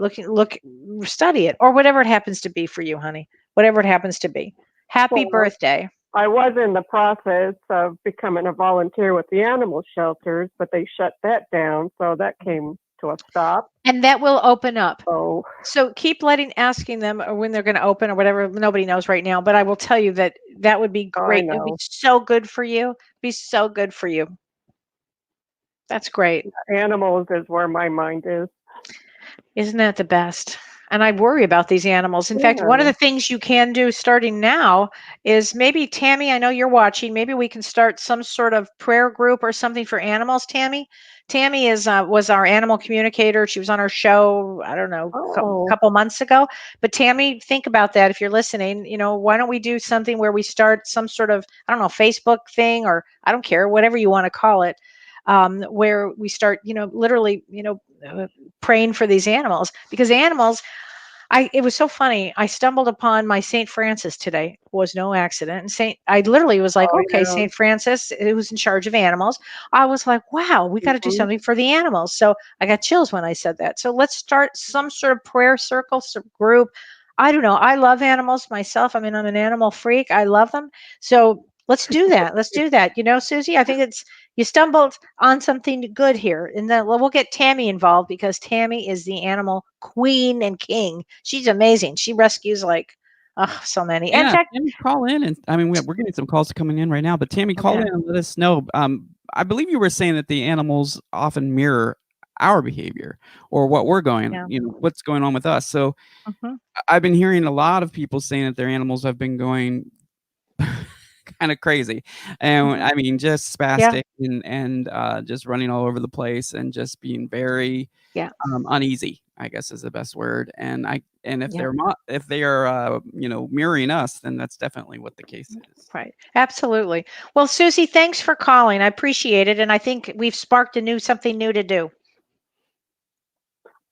Study it, or whatever it happens to be for you, honey. Whatever it happens to be. Happy Well, birthday. I was in the process of becoming a volunteer with the animal shelters, but they shut that down, so that came to a stop. And that will open up. So keep asking them when they're going to open or whatever. Nobody knows right now, but I will tell you that would be great. It would be so good for you. Be so good for you. That's great. Animals is where my mind is. Isn't that the best? And I worry about these animals. In fact, one of the things you can do starting now is maybe, Tammy, I know you're watching, maybe we can start some sort of prayer group or something for animals, Tammy. Tammy was our animal communicator. She was on our show, I don't know, a couple months ago. But Tammy, think about that if you're listening. Why don't we do something where we start some sort of, I don't know, Facebook thing, or I don't care, whatever you want to call it, where we start, literally, praying for these animals, because animals, it was so funny. I stumbled upon my St. Francis today. It was no accident. And I literally was like, okay, yeah. St. Francis, who's in charge of animals. I was like, wow, we got to do something for the animals. So I got chills when I said that. So let's start some sort of prayer circle, some group. I don't know. I love animals myself. I'm an animal freak. I love them. So let's do that. Let's do that. Susie, I think you stumbled on something good here. And then we'll get Tammy involved, because Tammy is the animal queen and king. She's amazing. She rescues so many. Yeah, in fact, Tammy, call in, and we're getting some calls coming in right now. But Tammy, call in and let us know. I believe you were saying that the animals often mirror our behavior or what we're going, what's going on with us. So I've been hearing a lot of people saying that their animals have been going kind of crazy, and just spastic and just running all over the place and just being very uneasy, I guess is the best word. And if they are mirroring us, then that's definitely what the case is. Right. Absolutely. Well, Susie, thanks for calling. I appreciate it, and I think we've sparked something new to do.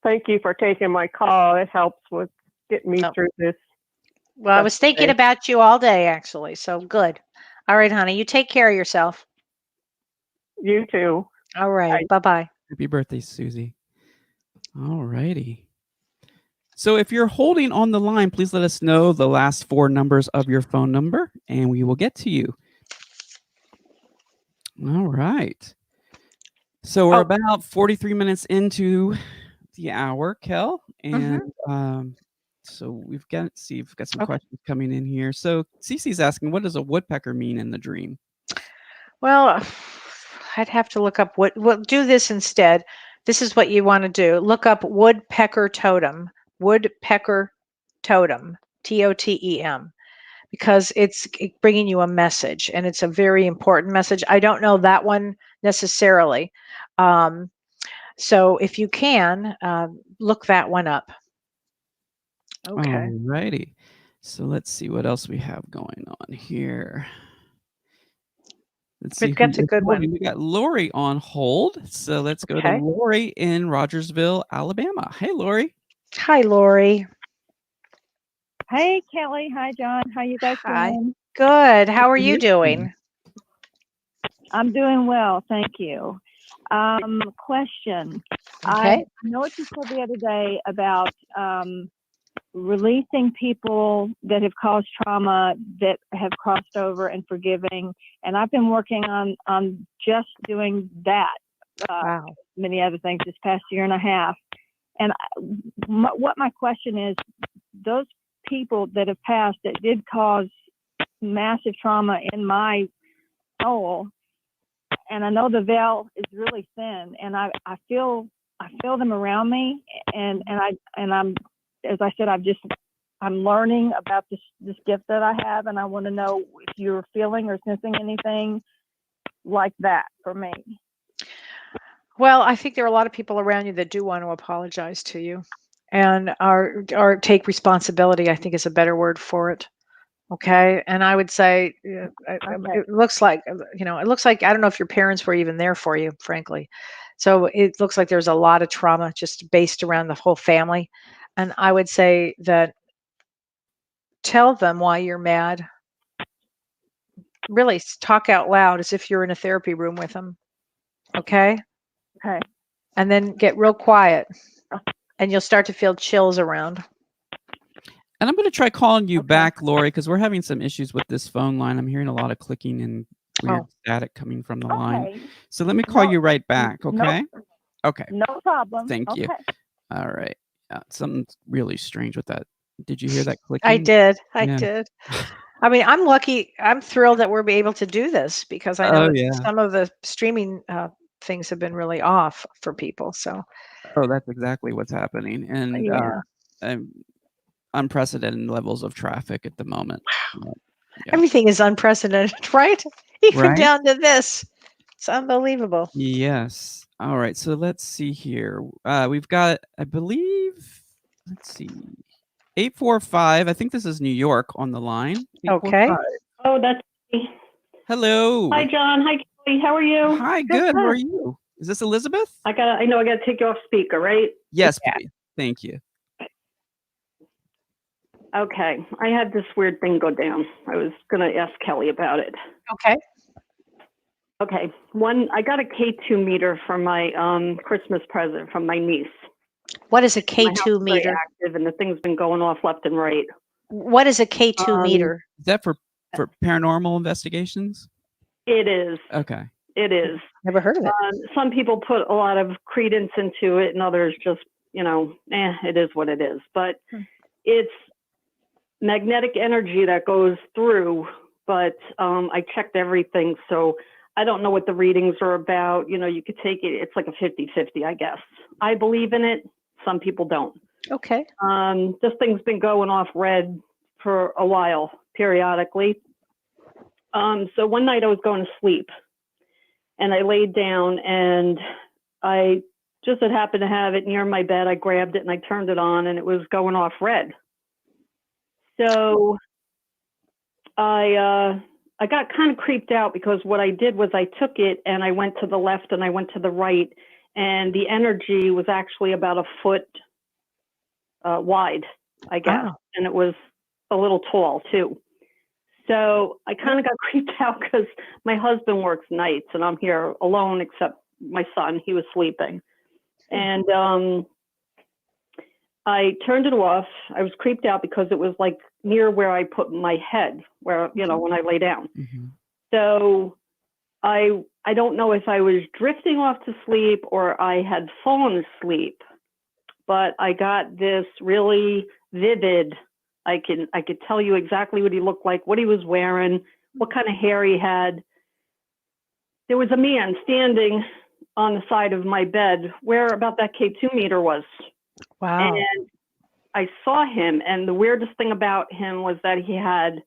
Thank you for taking my call. It helps with getting me through this. Well, I was thinking about you all day, actually. So good. All right, honey. You take care of yourself. You too. All right. Bye-bye. Happy birthday, Susie. All righty. So if you're holding on the line, please let us know the last 4 numbers of your phone number, and we will get to you. All right. So we're about 43 minutes into the hour, Kel, and so we've got some questions coming in here. So Cece's asking, what does a woodpecker mean in the dream? Well, I'd have to look up we'll do this instead. This is what you want to do. Look up woodpecker totem. Woodpecker totem. TOTEM. Because it's bringing you a message, and it's a very important message. I don't know that one necessarily. So if you can, look that one up. Okay. All righty. So let's see what else we have going on here. Let's see. That's a good one. We got Lori on hold. So let's go to Lori in Rogersville, Alabama. Hey, Lori. Hi, Lori. Hey, Kelly. Hi, John. How you guys doing? Good. How are you doing? I'm doing well. Thank you. Question. I know what you said the other day about releasing people that have caused trauma, that have crossed over, and forgiving. And I've been working on just doing that. many other things this past year and a half. And what my question is, those people that have passed that did cause massive trauma in my soul, and I know the veil is really thin, and I feel them around me, and I'm, as I said, I'm learning about this gift that I have, and I want to know if you're feeling or sensing anything like that for me. Well, I think there are a lot of people around you that do want to apologize to you, and are take responsibility, I think is a better word for it. Okay. And I would say, Okay. it looks like, it looks like, I don't know if your parents were even there for you, frankly. So it looks like there's a lot of trauma just based around the whole family. And I would say that tell them why you're mad. Really talk out loud as if you're in a therapy room with them. Okay. Okay. And then get real quiet, and you'll start to feel chills around. And I'm going to try calling you back, Lori, because we're having some issues with this phone line. I'm hearing a lot of clicking and weird static coming from the line. So let me call you right back, okay? Okay. No problem. Thank you. All right. Something's really strange with that. Did you hear that clicking? I did. I Yeah. did. I mean, I'm lucky. I'm thrilled that we're able to do this, because I know that some of the streaming things have been really off for people. So. Oh, that's exactly what's happening. And unprecedented levels of traffic at the moment. Yeah. Everything is unprecedented, right? Even down to this. It's unbelievable. Yes. All right. So let's see here. We've got, I believe, let's see, 845. I think this is New York on the line. Okay. Oh, that's me. Hello. Hi, John. Hi, Kelly. How are you? Hi, good. How are you? Is this Elizabeth? I know I got to take you off speaker, right? Yes, please. Thank you. Okay. I had this weird thing go down. I was going to ask Kelly about it. Okay. Okay. I got a K2 meter for my Christmas present from my niece. What is a K2 meter? Very active, and the thing's been going off left and right. What is a K2 meter? Is that for paranormal investigations? It is. Okay. It is. Never heard of it. Some people put a lot of credence into it, and others just, it is what it is. But it's magnetic energy that goes through, but I checked everything, so I don't know what the readings are about. You could take it, it's like a 50-50, I guess. I believe in it. Some people don't. Okay. This thing's been going off red for a while, periodically. So one night I was going to sleep, and I laid down, and I just had happened to have it near my bed. I grabbed it and I turned it on, and it was going off red. So I got kind of creeped out, because what I did was I took it and I went to the left and I went to the right, and the energy was actually about a foot wide, I guess. Wow. And it was a little tall too. So I kind of got creeped out, because my husband works nights and I'm here alone except my son. He was sleeping. And I turned it off. I was creeped out because it was like near where I put my head, where, when I lay down. Mm-hmm. So I don't know if I was drifting off to sleep or I had fallen asleep, but I got this really vivid. I could tell you exactly what he looked like, what he was wearing, what kind of hair he had. There was a man standing on the side of my bed where about that K2 meter was. Wow. And I saw him, and the weirdest thing about him was that he had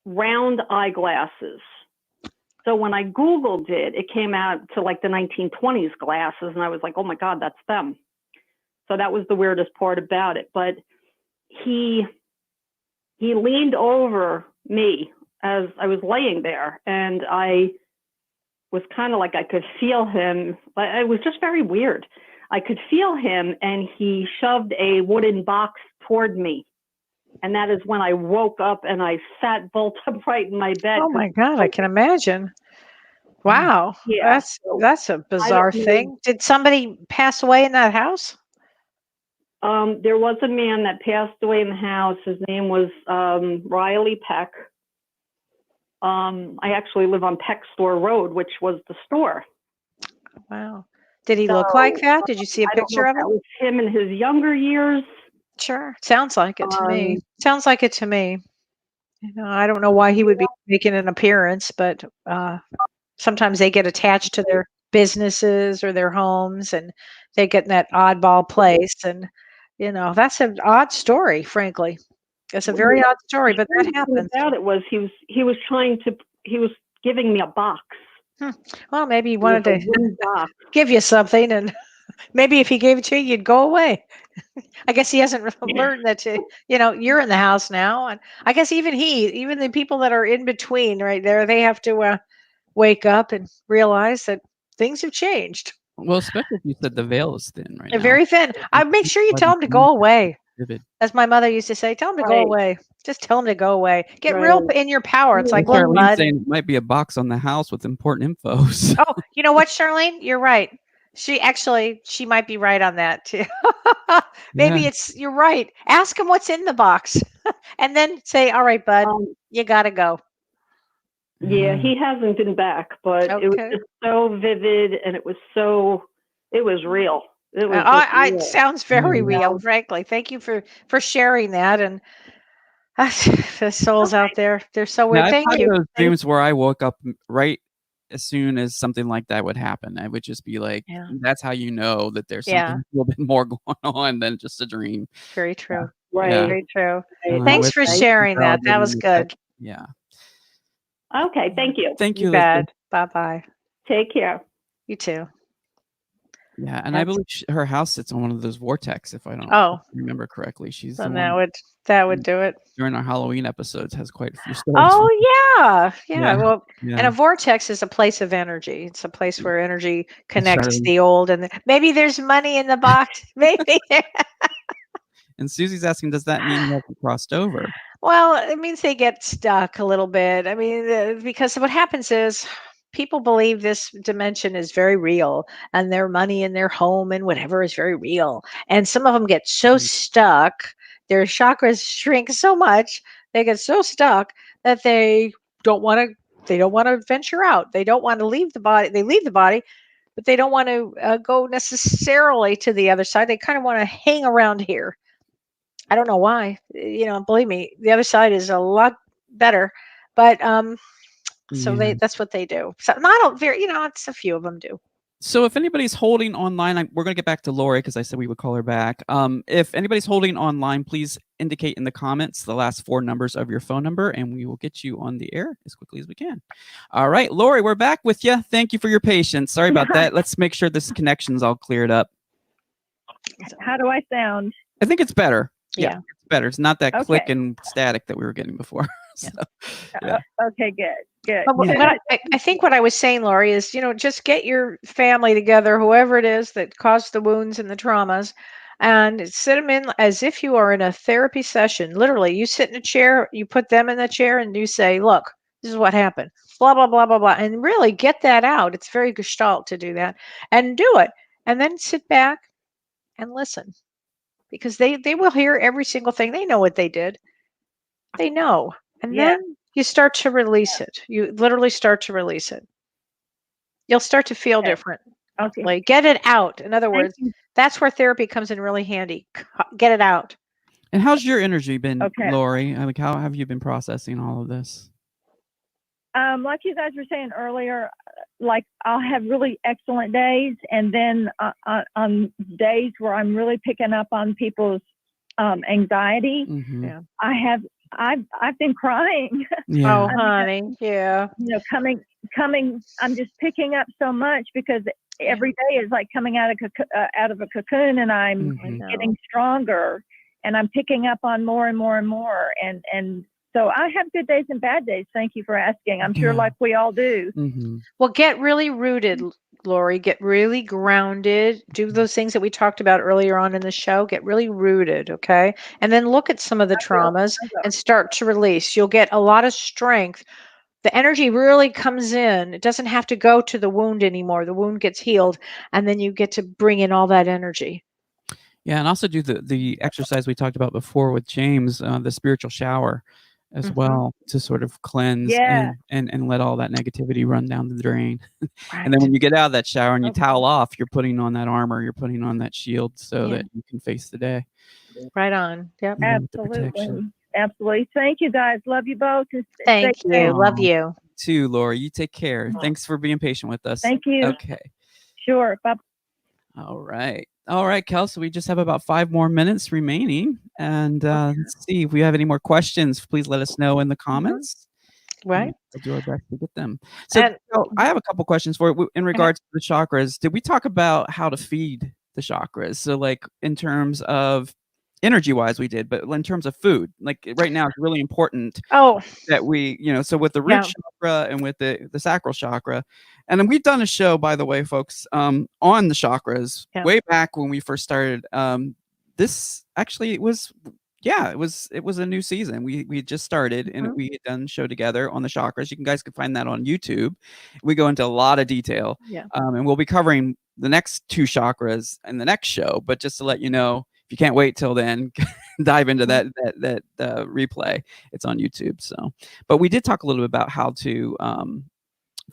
round eyeglasses. So when I Googled it, it came out to like the 1920s glasses, and I was like, oh my God, that's them. So that was the weirdest part about it. But he leaned over me as I was laying there, and I was kind of like, I could feel him. It was just very weird. I could feel him, and he shoved a wooden box toward me. And that is when I woke up and I sat bolt upright in my bed. Oh my God, I can imagine. Wow. Yeah. That's a bizarre thing. Did somebody pass away in that house? There was a man that passed away in the house. His name was Riley Peck. I actually live on Peck Store Road, which was the store. Wow. Did he look like that? Did you see a I don't know picture if of that him? was him in his younger years. Sure. Sounds like it to me. Um, Sounds like it to me. I don't know why he would be making an appearance, but sometimes they get attached to their businesses or their homes, and they get in that oddball place. And that's an odd story, frankly. It's a very odd story, but that the thing happens. about it was he was giving me a box. Well, maybe he It was wanted a to wooden box. give you something, and maybe if he gave it to you, you'd go away. I guess he hasn't learned that you're in the house now, and I guess even the people that are in between right there, they have to wake up and realize that things have changed. Well, especially if you said the veil is thin right They're now. very thin. I make sure you tell them to go away. Vivid. As my mother used to say, tell them to go Right. away. Just tell them to go away. Get real Right. in your power. It's like Well, little Charlene's mud. saying it might be a box on the house with important info. So. Oh, you know what, Charlene? You're right. She might be right on that too. Maybe Yeah. you're right. Ask him what's in the box and then say, all right, bud, you got to go. Yeah, he hasn't been back, but it was Okay. just so vivid, and it was real. It was just It real. sounds very Yeah. real, frankly. Thank you for sharing that. And the souls out there, they're so Yeah, weird. I've Thank had you. those dreams where I woke up right as soon as something like that would happen. I would just be like, Yeah. that's how you know that there's Yeah. something a little bit more going on than just a dream. Very true. Right. Yeah. Very true. Right. Thanks With for the sharing that. That was validating good. Yeah. Okay, thank you. Thank you, You Elizabeth. bet. Bye-bye. Take care. You too. Yeah, and I That's- believe her house sits on one of those vortex, if I don't Oh, remember correctly. She's the then one that would do it. during our Halloween episodes has quite a few stories. Oh yeah. Yeah. Well, Yeah. and a vortex is a place of energy. It's a place where energy connects Charlene. the old and maybe there's money in the box. Maybe. And Susie's asking, does that mean you haven't crossed over? Well, it means they get stuck a little bit. I mean, because what happens is people believe this dimension is very real and their money and their home and whatever is very real. And some of them get so stuck, their chakras shrink so much, they get so stuck that they don't want to venture out. They don't want to leave the body. They leave the body, but they don't want to go necessarily to the other side. They kind of want to hang around here. I don't know why. Believe me, the other side is a lot better. But so Yeah. that's what they do. So not a very, it's a few of them do. So if anybody's holding online, we're going to get back to Lori because I said we would call her back. If anybody's holding online, please indicate in the comments the last 4 numbers of your phone number, and we will get you on the air as quickly as we can. All right, Lori, we're back with you. Thank you for your patience. Sorry about that. Let's make sure this connection's all cleared up. How do I sound? I think it's better. Yeah. It's better. It's not that Okay. click and static that we were getting before. So, yeah. Okay, good. But I think what I was saying, Lori, is just get your family together, whoever it is that caused the wounds and the traumas, and sit them in as if you are in a therapy session. Literally, you sit in a chair, you put them in the chair, and you say, "Look, this is what happened." Blah blah blah blah blah, and really get that out. It's very gestalt to do that, and do it, and then sit back and listen, because they will hear every single thing. They know what they did. They know. And Yeah. then you start to release it. You literally start to release it. You'll start to feel Okay. different. Okay. Like get it out. In other Thank words, you. that's where therapy comes in really handy. Get it out. And how's your energy been, Okay. Lori? Like, how have you been processing all of this? Like you guys were saying earlier, like I'll have really excellent days, and then on days where I'm really picking up on people's anxiety, Mm-hmm. Yeah. I've been crying. Yeah. Oh, honey. Yeah. Coming. I'm just picking up so much because every day is like coming out of a cocoon, and I'm Mhm. getting stronger, and I'm picking up on more and more and more, and so I have good days and bad days. Thank you for asking. I'm sure Yeah. like we all do. Mm-hmm. Well, get really rooted, Lori. Get really grounded. Do those things that we talked about earlier on in the show. Get really rooted, okay? And then look at some of the traumas and start to release. You'll get a lot of strength. The energy really comes in. It doesn't have to go to the wound anymore. The wound gets healed, and then you get to bring in all that energy. Yeah, and also do the exercise we talked about before with James, the spiritual shower. as well, to sort of cleanse Yeah. and let all that negativity run down the drain. Right. And then when you get out of that shower and you Okay. towel off, you're putting on that armor, you're putting on that shield so Yeah. that you can face the day. Right on. Yep. With the protection. Absolutely. Thank you, guys. Love you both. And Thank stay safe. you. Love you. Too, Laura. You take care. Thanks for being patient with us. Thank you. Okay. Sure. Bye. All right, Kel. So we just have about 5 more minutes remaining, and let's see if we have any more questions. Please let us know in the comments. Right. We'll do our best to get them. So And- Kel, I have a couple questions for you in regards to the chakras. Did we talk about how to feed the chakras? So, like in terms of energy-wise, we did, but in terms of food, like right now, it's really important Oh, that we, so with the root chakra and with the sacral chakra, and then we've done a show, by the way, folks, on the chakras way back when we first started. This actually it was a new season. We just started and we had done a show together on the chakras. You guys can find that on YouTube. We go into a lot of detail. And we'll be covering the next 2 chakras in the next show. But just to let you know, if you can't wait till then, dive into that replay. It's on YouTube. So, but we did talk a little bit about how to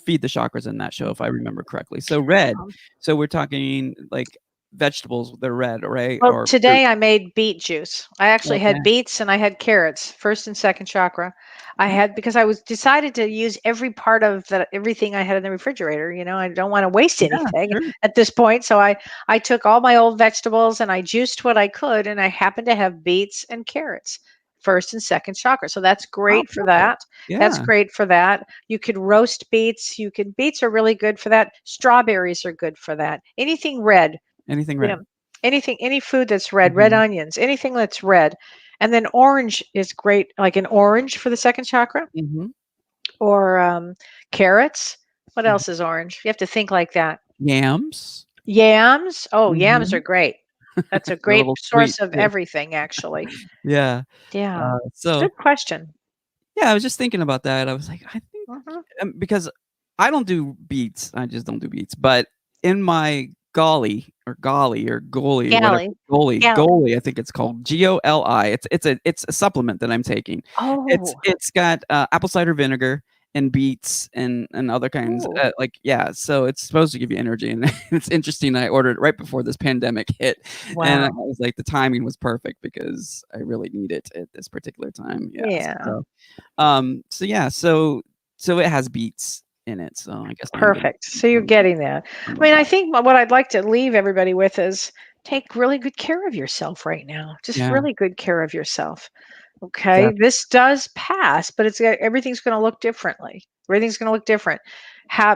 feed the chakras in that show, if I remember correctly. So red. So we're talking like vegetables, they're red, right? Well, or today fruit. I made beet juice. I actually had beets and I had carrots, first and second chakra. I had, because I was decided to use every part of everything I had in the refrigerator. I don't want to waste anything at this point. So I took all my old vegetables and I juiced what I could, and I happened to have beets and carrots, first and second chakra. So that's great for that. That's great for that. You could roast beets. Beets are really good for that. Strawberries are good for that. Anything red. Anything red. Any food that's red, red onions, anything that's red. And then orange is great, like an orange for the second chakra, or carrots. What else is orange? You have to think like that. Yams. Oh, yams are great. That's a great source of everything, actually. Yeah. So good question. Yeah, I was just thinking about that. I was like, I think because I don't do beets. I just don't do beets. But in my Golly, I think it's called GOLI. It's a supplement that I'm taking. Oh, it's got apple cider vinegar and beets and other kinds. So it's supposed to give you energy, and it's interesting. I ordered it right before this pandemic hit, and I was like, the timing was perfect because I really need it at this particular time. So it has beets in it, so I guess perfect. So you're getting that. I mean, I think what I'd like to leave everybody with is take really good care of yourself right now. Just really good care of yourself. Okay, this does pass, but everything's going to look differently. Everything's going to look different.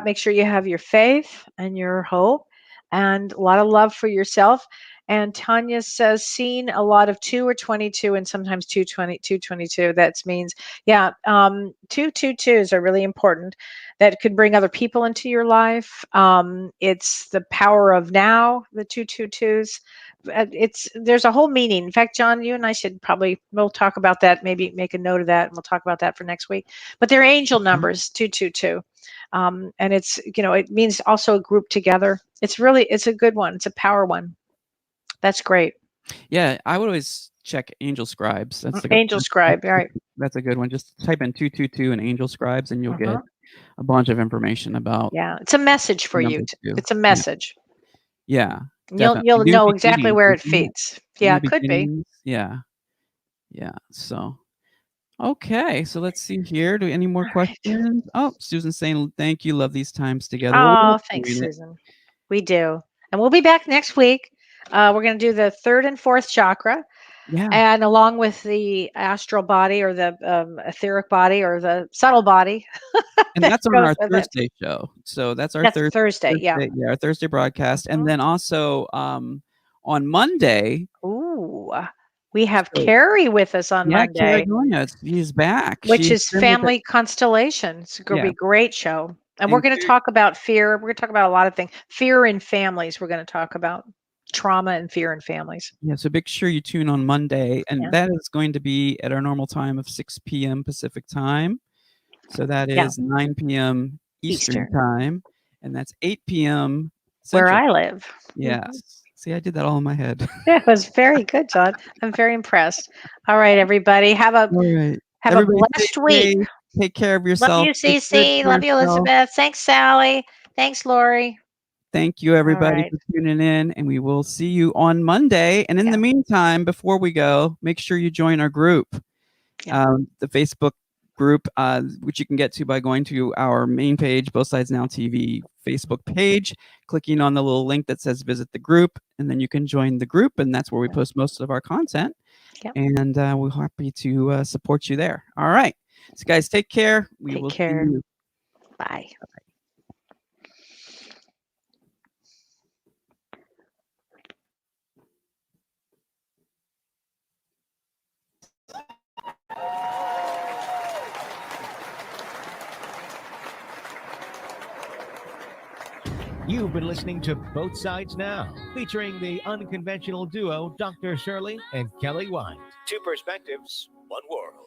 Make sure you have your faith and your hope and a lot of love for yourself. And Tanya says, seen a lot of 2 or 22 and sometimes 222. That means, 222s are really important. That could bring other people into your life. It's the power of now, the 222s. There's a whole meaning. In fact, John, you and I we'll talk about that, maybe make a note of that, and we'll talk about that for next week. But they're angel numbers, 222. And it's, it means also a group together. It's a good one. It's a power one. That's great. Yeah, I would always check Angel Scribes. That's Angel Scribe, right? That's a good one. Just type in 222 and Angel Scribes, and you'll get a bunch of information about. Yeah, it's a message for you. It's a message. Yeah. You'll know exactly where it feeds. Yeah, it could be. Yeah. So, okay. So let's see here. Do any more questions? Oh, Susan's saying thank you. Love these times together. Oh, thanks, Susan. We do, and we'll be back next week. We're going to do the 3rd and 4th chakra. Yeah. And along with the astral body or the etheric body or the subtle body. And that's on our Thursday show. So that's our Thursday. Yeah, our Thursday broadcast. And then also on Monday. Ooh, we have Carrie with us on Monday. She's back. Which is Family Constellation. It's going to be a great show. And we're going to talk about fear. We're going to talk about a lot of things. Fear in families. We're going to talk about trauma and fear in families. Yeah, so make sure you tune on Monday, and that is going to be at our normal time of 6 p.m. Pacific time. So that is 9 p.m. Eastern time, and that's 8 p.m. Central. Where I live. Yes. See, I did that all in my head. It was very good, John. I'm very impressed. All right, everybody. Have Have Everybody a stay blessed week. safe. Take care of Love yourself. you, Take good CC. for Love you, yourself. Elizabeth. Thanks, Sally. Thanks, Lori. Thank you, everybody, right. for tuning in, and we will see you on Monday. And in Yeah. the meantime, before we go, make sure you join our group, Yeah. the Facebook group, which you can get to by going to our main page, Both Sides Now TV Facebook page, clicking on the little link that says visit the group, and then you can join the group, and that's where we post most of our content. Yep. And we're happy to support you there. All right. So, guys, take care. We Take will care. see you. Bye. You've been listening to Both Sides Now, featuring the unconventional duo Dr. Shirley and Kellee White. Two perspectives, one world.